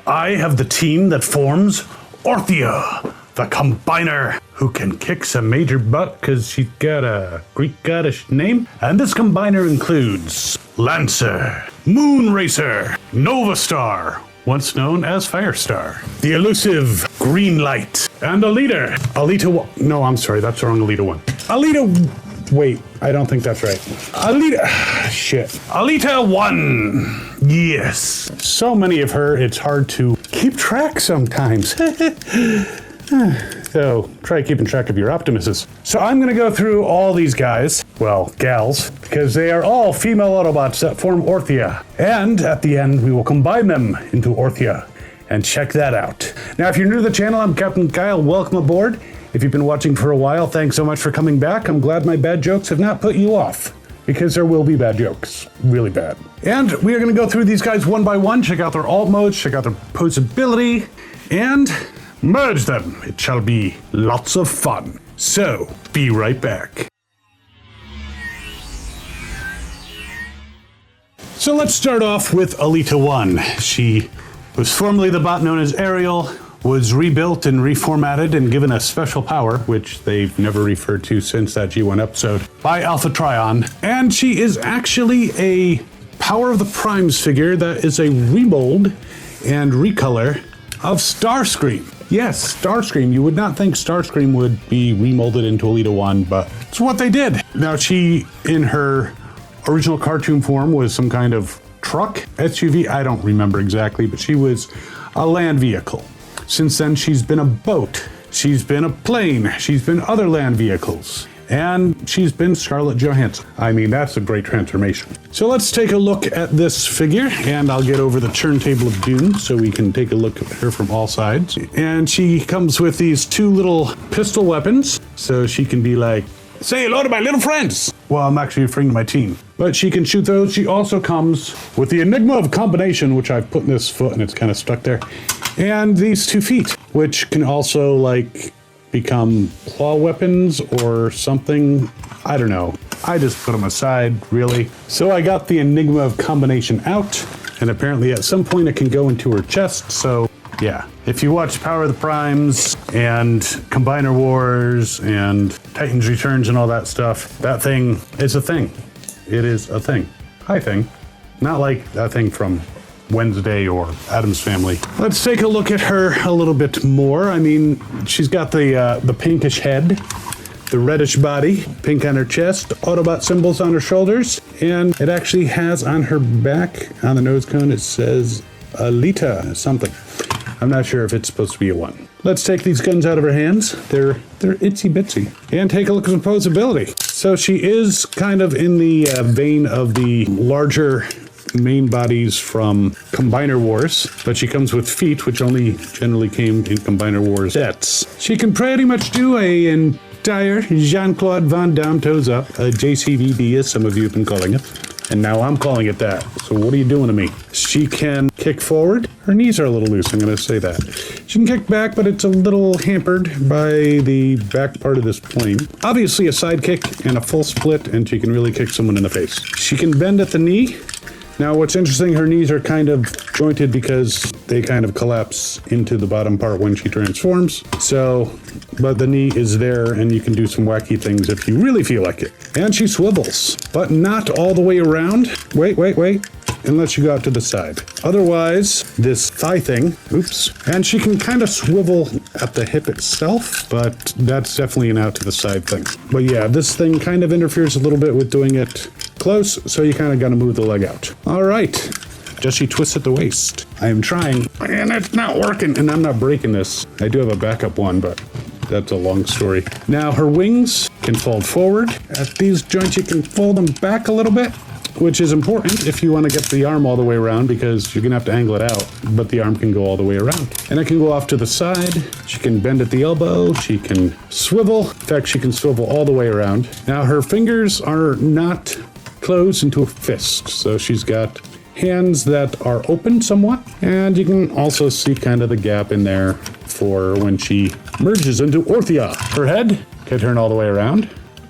I have the team that forms Orthia, the Combiner, who can kick some major butt because she's got a Greek goddess name. And this Combiner includes Lancer, Moonracer, Novastar, once known as Firestar, the elusive Greenlight, and Elita One. No, I'm sorry, that's the wrong Elita One. Wait, I don't think that's right. Elita One. Yes. So many of her, it's hard to keep track sometimes. So try keeping track of your Optimuses. So I'm going to go through all these guys, well, gals, because they are all female Autobots that form Orthia. And at the end, we will combine them into Orthia and check that out. Now, if you're new to the channel, I'm Captain Kyle. Welcome aboard. If you've been watching for a while, thanks so much for coming back. I'm glad my bad jokes have not put you off, because there will be bad jokes, really bad. And we are going to go through these guys one by one, check out their alt modes, check out their posability, and merge them. It shall be lots of fun. So, be right back. So let's start off with Elita One. She was formerly the bot known as Ariel, was rebuilt and reformatted and given a special power, which they've never referred to since that G1 episode, by Alpha Trion. And she is actually a Power of the Primes figure that is a remold and recolor of Starscream. Yes, Starscream. You would not think Starscream would be remolded into Elita One, but it's what they did. Now she, in her original cartoon form, was some kind of truck, SUV, I don't remember exactly, but she was a land vehicle. Since then, she's been a boat, she's been a plane, she's been other land vehicles, and she's been Scarlett Johansson. I mean, that's a great transformation. So let's take a look at this figure, and I'll get over the turntable of doom so we can take a look at her from all sides. And she comes with these two little pistol weapons, so she can be like, say hello to my little friends. Well, I'm actually referring to my team. But she can shoot those. She also comes with the Enigma of Combination, which I've put in this foot and it's kind of stuck there. And these 2 feet, which can also like become claw weapons or something. I don't know. I just put them aside, really. So I got the Enigma of Combination out, and apparently at some point it can go into her chest. So yeah, if you watch Power of the Primes and Combiner Wars and Titans Returns and all that stuff, that thing is a thing. It is a thing. Hi thing. Not like that thing from Wednesday or Addams Family. Let's take a look at her a little bit more. I mean, she's got the pinkish head, the reddish body, pink on her chest, Autobot symbols on her shoulders, and it actually has on her back, on the nose cone, it says Elita something. I'm not sure if it's supposed to be a 1. Let's take these guns out of her hands. They're itsy bitsy. And take a look at some posability. So she is kind of in the vein of the larger main bodies from Combiner Wars, but she comes with feet, which only generally came in Combiner Wars sets. She can pretty much do a entire Jean-Claude Van Damme toes up, a JCVD as some of you have been calling it. And now I'm calling it that. So what are you doing to me? She can kick forward. Her knees are a little loose, I'm going to say that. She can kick back, but it's a little hampered by the back part of this plane. Obviously a side kick and a full split, and she can really kick someone in the face. She can bend at the knee. Now what's interesting, her knees are kind of jointed because they kind of collapse into the bottom part when she transforms. So, but the knee is there and you can do some wacky things if you really feel like it. And she swivels, but not all the way around. Wait, unless you go out to the side. Otherwise, this thigh thing, oops, and she can kind of swivel at the hip itself, but that's definitely an out to the side thing. But yeah, this thing kind of interferes a little bit with doing it close, so you kind of got to move the leg out. All right, just she twists at the waist. I am trying, and it's not working, and I'm not breaking this. I do have a backup one, but that's a long story. Now, her wings can fold forward. At these joints, you can fold them back a little bit, which is important if you want to get the arm all the way around, because you're going to have to angle it out, but the arm can go all the way around. And it can go off to the side. She can bend at the elbow. She can swivel. In fact, she can swivel all the way around. Now, her fingers are not closed into a fist, so she's got hands that are open somewhat, and you can also see kind of the gap in there for when she merges into Orthia. Her head can turn all the way around.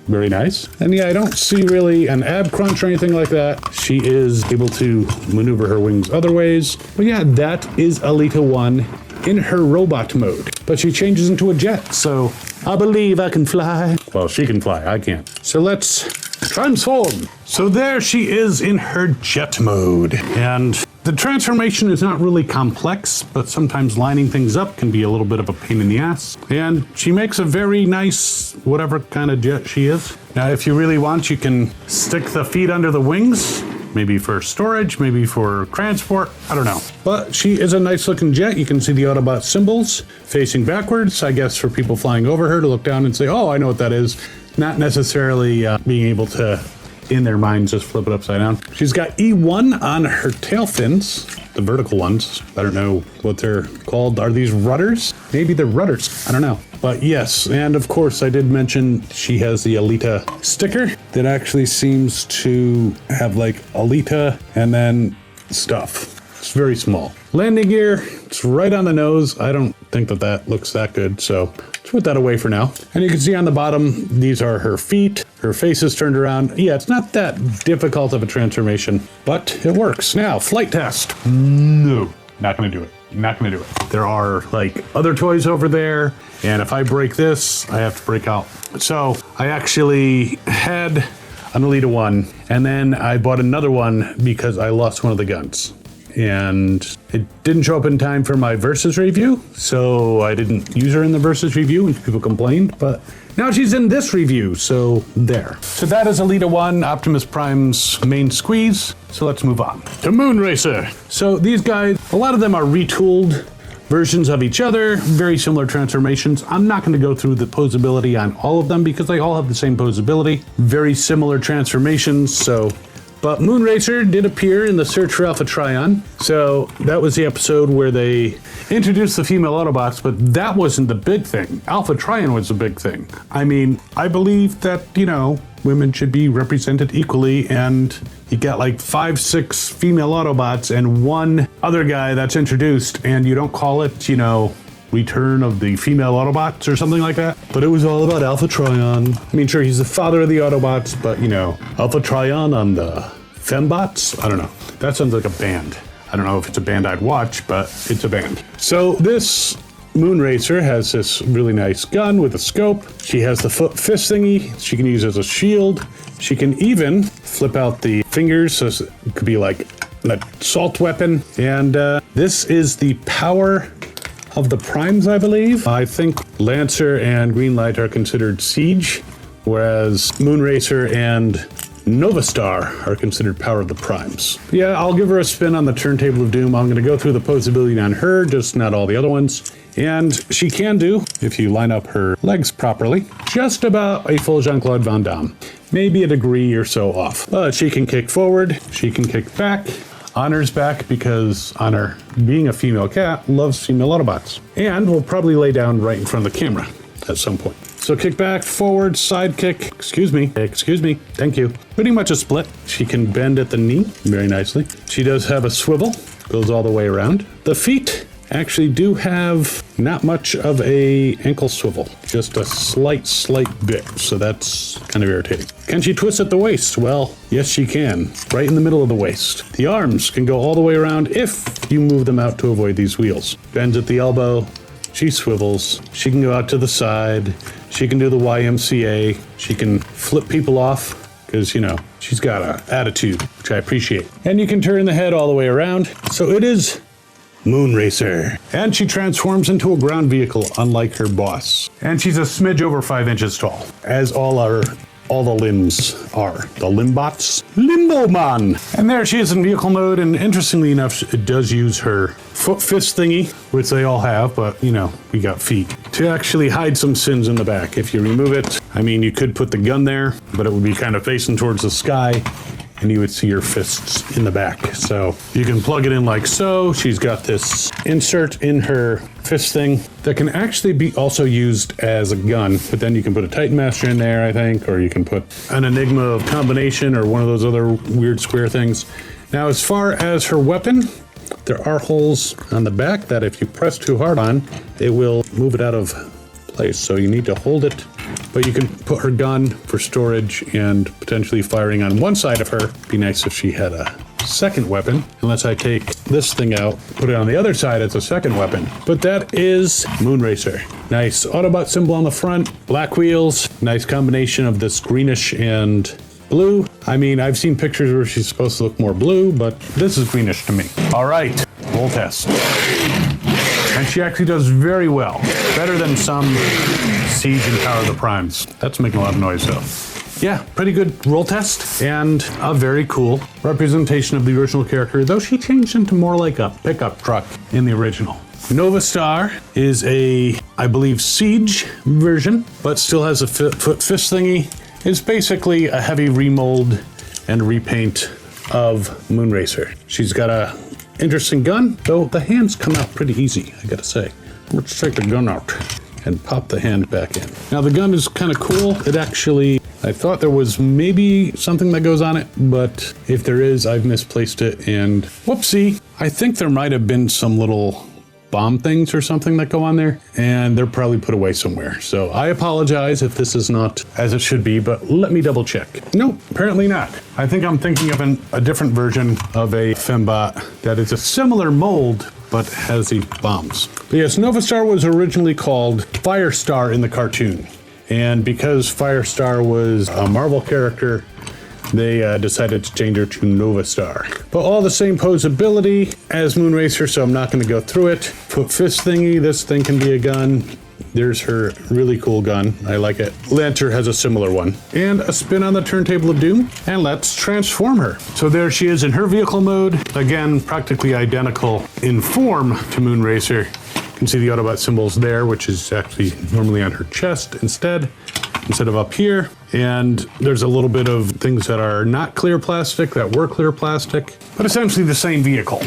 Very nice. And yeah, I don't see really an ab crunch or anything like that. She is able to maneuver her wings other ways. But yeah, that is Elita One in her robot mode. But she changes into a jet, so I believe I can fly. Well, she can fly, I can't. So let's transform. So there she is in her jet mode. And the transformation is not really complex, but sometimes lining things up can be a little bit of a pain in the ass. And she makes a very nice, whatever kind of jet she is. Now, if you really want, you can stick the feet under the wings, maybe for storage, maybe for transport, I don't know. But she is a nice looking jet. You can see the Autobot symbols facing backwards, I guess for people flying over her to look down and say, oh, I know what that is. Not necessarily being able to, in their minds, just flip it upside down. She's got E1 on her tail fins, the vertical ones. I don't know what they're called. Are these rudders? Maybe they're rudders. I don't know. But yes, and of course I did mention she has the Elita sticker that actually seems to have like Elita and then stuff. It's very small. Landing gear, it's right on the nose. I don't think that that looks that good, so let's put that away for now. And you can see on the bottom, these are her feet. Her face is turned around. Yeah, it's not that difficult of a transformation, but it works. Now, flight test. No, not gonna do it. Not gonna do it. There are like other toys over there, and if I break this, I have to break out. So I actually had an Elita One, and then I bought another one because I lost one of the guns. And it didn't show up in time for my Versus review, so I didn't use her in the Versus review, and people complained, but now she's in this review, so there. So that is Elita One, Optimus Prime's main squeeze. So let's move on to Moonracer. So these guys, a lot of them are retooled versions of each other, very similar transformations. I'm not going to go through the posability on all of them because they all have the same posability, very similar transformations, so. But Moonracer did appear in the Search for Alpha Trion. So that was the episode where they introduced the female Autobots, but that wasn't the big thing. Alpha Trion was the big thing. I mean, I believe that, you know, women should be represented equally, and you got like 5, 6 female Autobots and one other guy that's introduced, and you don't call it, you know, Return of the Female Autobots or something like that. But it was all about Alpha Trion. I mean, sure, he's the father of the Autobots, but you know, Alpha Trion on the Fembots? I don't know. That sounds like a band. I don't know if it's a band I'd watch, but it's a band. So this Moonracer has this really nice gun with a scope. She has the fist thingy she can use as a shield. She can even flip out the fingers, so it could be like an assault weapon. And this is the power of the Primes, I believe. I think Lancer and Greenlight are considered Siege, whereas Moonracer and Novastar are considered Power of the Primes. Yeah, I'll give her a spin on the Turntable of Doom. I'm going to go through the posability on her, just not all the other ones. And she can do, if you line up her legs properly, just about a full Jean-Claude Van Damme. Maybe a degree or so off. But she can kick forward, she can kick back. Honor's back because Honor, being a female cat, loves female Autobots. And will probably lay down right in front of the camera at some point. So kick back, forward, side kick, excuse me, thank you. Pretty much a split. She can bend at the knee very nicely. She does have a swivel, goes all the way around. The feet actually do have not much of a ankle swivel, just a slight bit, so that's kind of irritating. Can she twist at the waist? Well, yes she can, right in the middle of the waist. The arms can go all the way around if you move them out to avoid these wheels. Bends at the elbow, she swivels, she can go out to the side, she can do the YMCA, she can flip people off, because, you know, she's got an attitude, which I appreciate. And you can turn the head all the way around, so it is Moonracer. And she transforms into a ground vehicle, unlike her boss. And she's a smidge over 5 inches tall, as all the limbs are. The Limbots. Limbo-man! And there she is in vehicle mode, and interestingly enough, it does use her foot fist thingy, which they all have, but, you know, we got feet, to actually hide some sins in the back. If you remove it, I mean, you could put the gun there, but it would be kind of facing towards the sky, and you would see your fists in the back. So you can plug it in like so. She's got this insert in her fist thing that can actually be also used as a gun, but then you can put a Titan Master in there, I think, or you can put an Enigma of Combination or one of those other weird square things. Now, as far as her weapon, there are holes on the back that if you press too hard on, it will move it out of place. So you need to hold it but you can put her gun for storage and potentially firing on one side of her. Be nice if she had a second weapon, unless I take this thing out, put it on the other side as a second weapon. But that is Moonracer. Nice Autobot symbol on the front, black wheels, nice combination of this greenish and blue. I mean, I've seen pictures where she's supposed to look more blue, but this is greenish to me. All right, roll test. And she actually does very well. Better than some Siege and Power of the Primes. That's making a lot of noise though. Yeah, pretty good roll test and a very cool representation of the original character, though she changed into more like a pickup truck in the original. Novastar is a, I believe, Siege version, but still has a foot fist thingy. It's basically a heavy remold and repaint of Moonracer. She's got a interesting gun, though the hands come out pretty easy, I gotta say. Let's take the gun out and pop the hand back in. Now the gun is kind of cool. It actually, I thought there was maybe something that goes on it, but if there is, I've misplaced it and whoopsie. I think there might have been some little bomb things or something that go on there, and they're probably put away somewhere. So I apologize if this is not as it should be, but let me double check. Nope, apparently not. I think I'm thinking of a different version of a fembot that is a similar mold, but has these bombs. But yes, Novastar was originally called Firestar in the cartoon. And because Firestar was a Marvel character, they decided to change her to Novastar. But all the same posability as Moonracer, so I'm not going to go through it. Foot fist thingy, this thing can be a gun. There's her really cool gun. I like it. Lancer has a similar one. And a spin on the turntable of doom. And let's transform her. So there she is in her vehicle mode. Again, practically identical in form to Moonracer. You can see the Autobot symbols there, which is actually normally on her chest instead of up here. And there's a little bit of things that are not clear plastic that were clear plastic, but essentially the same vehicle.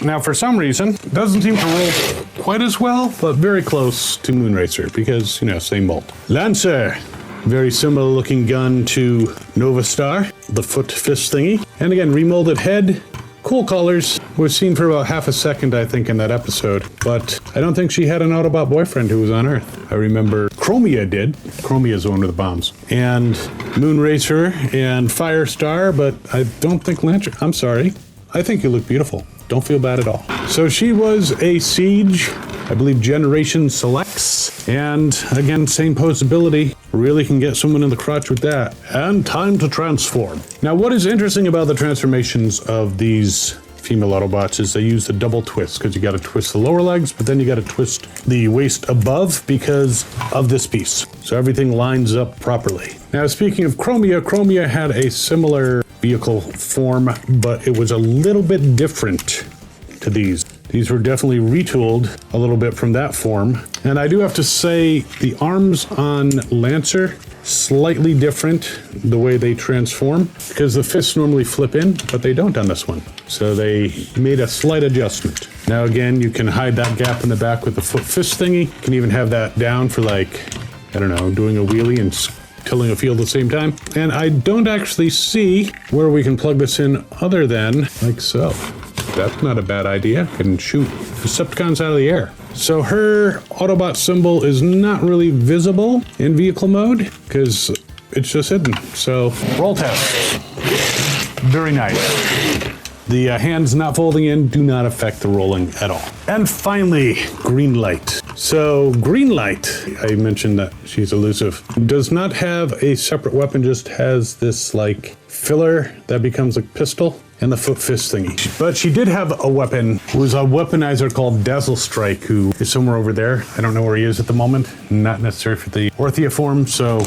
Now, for some reason, it doesn't seem to roll quite as well, but very close to Moonracer because, you know, same mold. Lancer, very similar looking gun to Novastar, the foot fist thingy. And again, remolded head. Cool colors. Was seen for about half a second, I think, in that episode. But I don't think she had an Autobot boyfriend who was on Earth. I remember Chromia did. Chromia's one of the bombs. And Moonracer and Firestar, but I don't think Lancer. I'm sorry. I think you look beautiful. Don't feel bad at all. So she was a Siege, I believe Generation Selects. And again, same posability. Really can get someone in the crotch with that. And time to transform. Now, what is interesting about the transformations of these female Autobots is they use the double twist, because you got to twist the lower legs, but then you got to twist the waist above because of this piece. So everything lines up properly. Now, speaking of Chromia, Chromia had a similar vehicle form, but it was a little bit different to these. These were definitely retooled a little bit from that form. And I do have to say the arms on Lancer, slightly different the way they transform, because the fists normally flip in, but they don't on this one. So they made a slight adjustment. Now again, you can hide that gap in the back with the foot fist thingy. You can even have that down for, like, I don't know, doing a wheelie and tilling a field at the same time. And I don't actually see where we can plug this in other than like so. That's not a bad idea. Can shoot Decepticons out of the air. So her Autobot symbol is not really visible in vehicle mode because it's just hidden. So roll test. Very nice. The hands not folding in do not affect the rolling at all. And finally, Greenlight. So Greenlight, I mentioned that she's elusive, does not have a separate weapon, just has this like filler that becomes a pistol and the foot fist thingy. But she did have a weapon. It was a weaponizer called Dazzle Strike, who is somewhere over there. I don't know where he is at the moment. Not necessarily for the Orthia form. So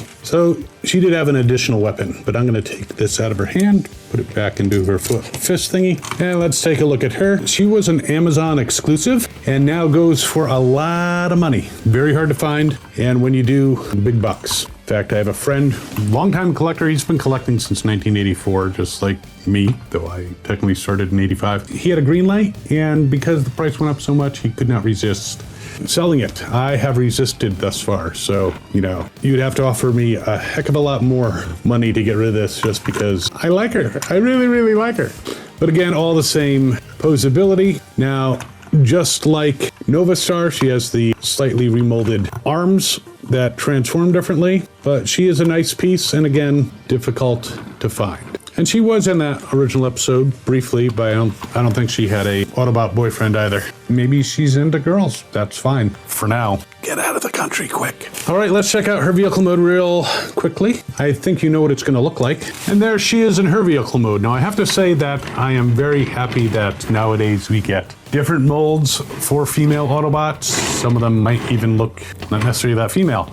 she did have an additional weapon, but I'm going to take this out of her hand, put it back into her foot fist thingy. And let's take a look at her. She was an Amazon exclusive and now goes for a lot of money. Very hard to find. And when you do, big bucks. In fact, I have a friend, longtime collector. He's been collecting since 1984, just like me, though I technically started in 85. He had a Greenlight, and because the price went up so much, he could not resist selling it. I have resisted thus far, so, you know, you'd have to offer me a heck of a lot more money to get rid of this just because I like her. I really, really like her. But again, all the same posability. Now, just like Novastar, she has the slightly remolded arms that transform differently, but she is a nice piece, and again, difficult to find. And she was in that original episode briefly, but I don't think she had a Autobot boyfriend either. Maybe she's into girls. That's fine. For now, get out of the country quick. All right, let's check out her vehicle mode real quickly. I think you know what it's going to look like. And there she is in her vehicle mode. Now, I have to say that I am very happy that nowadays we get different molds for female Autobots. Some of them might even look not necessarily that female.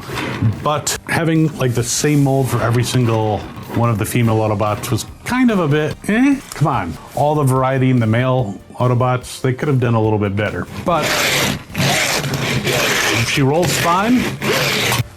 But having like the same mold for every single one of the female Autobots was kind of a bit, come on. All the variety in the male Autobots, they could have done a little bit better. But she rolls fine,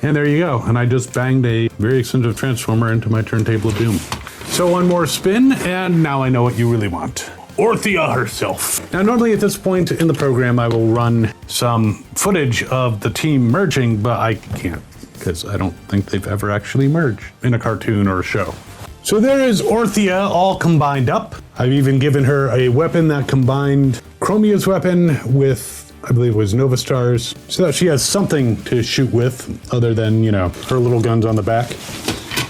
and there you go. And I just banged a very expensive transformer into my turntable of doom. So one more spin, and now I know what you really want. Orthia herself. Now, normally at this point in the program, I will run some footage of the team merging, but I can't, because I don't think they've ever actually merged in a cartoon or a show. So there is Orthia all combined up. I've even given her a weapon that combined Chromia's weapon with, I believe it was Novastar's, so that she has something to shoot with other than, you know, her little guns on the back.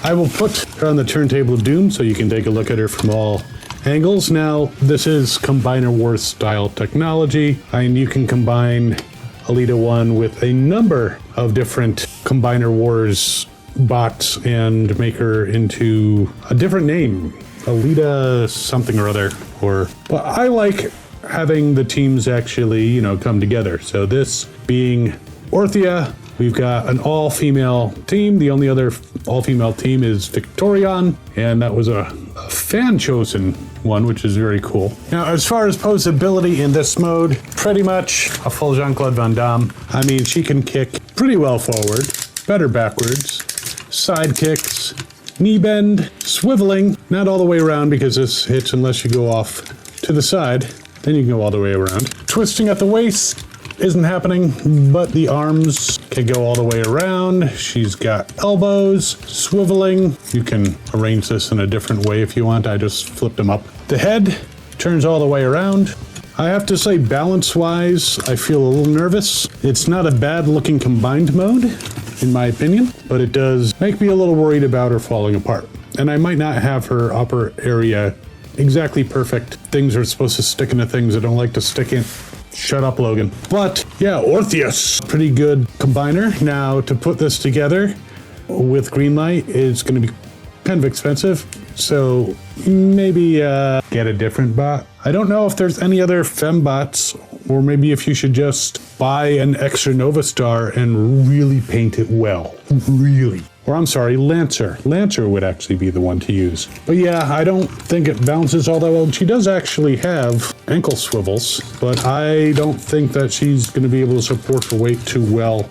I will put her on the turntable of doom so you can take a look at her from all angles. Now, this is Combiner Wars style technology, and you can combine Elita One with a number of different Combiner Wars bots and make her into a different name, Elita something or other. But I like having the teams actually, you know, come together. So this being Orthia, we've got an all-female team. The only other all-female team is Victorion, and that was a fan-chosen one, which is very cool. Now, as far as posability in this mode, pretty much a full Jean-Claude Van Damme. I mean, she can kick pretty well forward, better backwards, side kicks, knee bend, swiveling, not all the way around because this hits unless you go off to the side, then you can go all the way around. Twisting at the waist isn't happening, but the arms can go all the way around. She's got elbows, swiveling. You can arrange this in a different way if you want. I just flipped them up. The head turns all the way around. I have to say, balance-wise, I feel a little nervous. It's not a bad-looking combined mode, in my opinion, but it does make me a little worried about her falling apart. And I might not have her upper area exactly perfect. Things are supposed to stick into things that don't like to stick in. Shut up, Logan. But yeah, Orthea's pretty good combiner. Now, to put this together with Greenlight is going to be kind of expensive, so maybe get a different bot. I don't know if there's any other fembots, or maybe if you should just buy an extra Novastar and really paint it well. Really. Or I'm sorry, Lancer. Lancer would actually be the one to use. But yeah, I don't think it balances all that well. She does actually have ankle swivels, but I don't think that she's going to be able to support her weight too well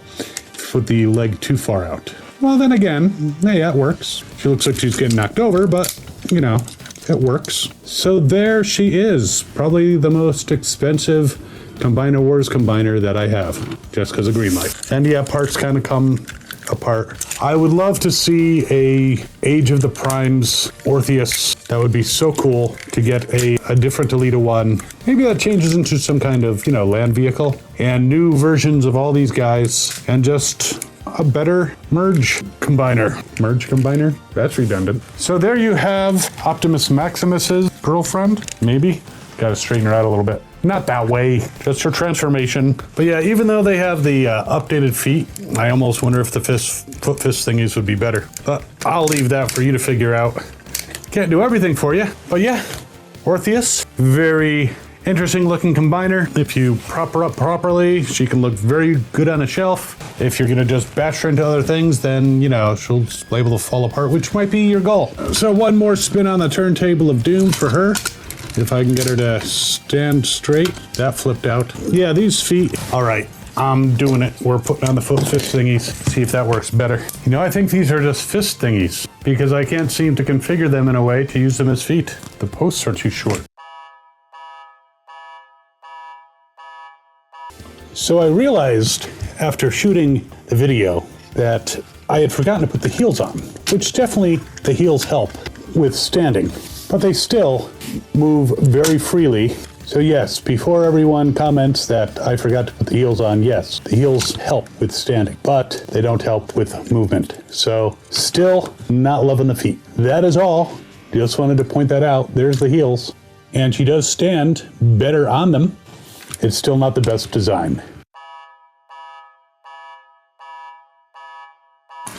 with the leg too far out. Well, then again, hey, that works. She looks like she's getting knocked over, but, you know, it works. So there she is. Probably the most expensive Combiner Wars combiner that I have, just because of Greenlight. And yeah, parts kind of come apart. I would love to see a Age of the Primes Ortheus. That would be so cool to get a different Elita One. Maybe that changes into some kind of, you know, land vehicle, and new versions of all these guys, and just a better merge combiner. Merge combiner? That's redundant. So there you have Optimus Maximus's girlfriend, maybe. Gotta straighten her out a little bit. Not that way, just her transformation. But yeah, even though they have the updated feet, I almost wonder if the foot fist thingies would be better. But I'll leave that for you to figure out. Can't do everything for you. But yeah, Ortheus, very interesting looking combiner. If you prop her up properly, she can look very good on a shelf. If you're gonna just bash her into other things, then, you know, she'll be able to fall apart, which might be your goal. So one more spin on the turntable of doom for her. If I can get her to stand straight. That flipped out. Yeah, these feet. All right, I'm doing it. We're putting on the foot fist thingies. See if that works better. You know, I think these are just fist thingies because I can't seem to configure them in a way to use them as feet. The posts are too short. So I realized after shooting the video that I had forgotten to put the heels on, which definitely the heels help with standing, but they still move very freely So yes, before everyone comments that I forgot to put the heels on, yes, the heels help with standing, but they don't help with movement. So still not loving the feet. That is all. Just wanted to point that out. There's the heels. And she does stand better on them. It's still not the best design.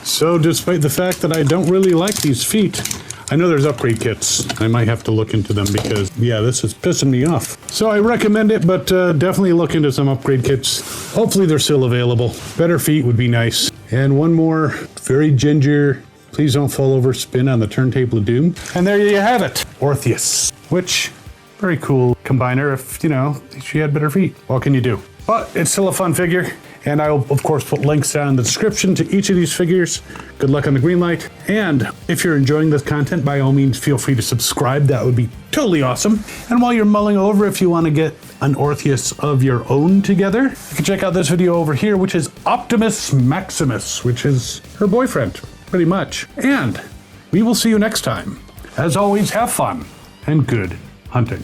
So despite the fact that I don't really like these feet, I know there's upgrade kits. I might have to look into them because, yeah, this is pissing me off. So I recommend it, but definitely look into some upgrade kits. Hopefully they're still available. Better feet would be nice. And one more very ginger, please don't fall over spin on the turntable of doom. And there you have it, Orthia, which, very cool combiner if, you know, she had better feet. What can you do? But it's still a fun figure. And I will, of course, put links down in the description to each of these figures. Good luck on the Greenlight. And if you're enjoying this content, by all means, feel free to subscribe. That would be totally awesome. And while you're mulling over, if you want to get an Orthia of your own together, you can check out this video over here, which is Optimus Maximus, which is her boyfriend, pretty much. And we will see you next time. As always, have fun and good hunting.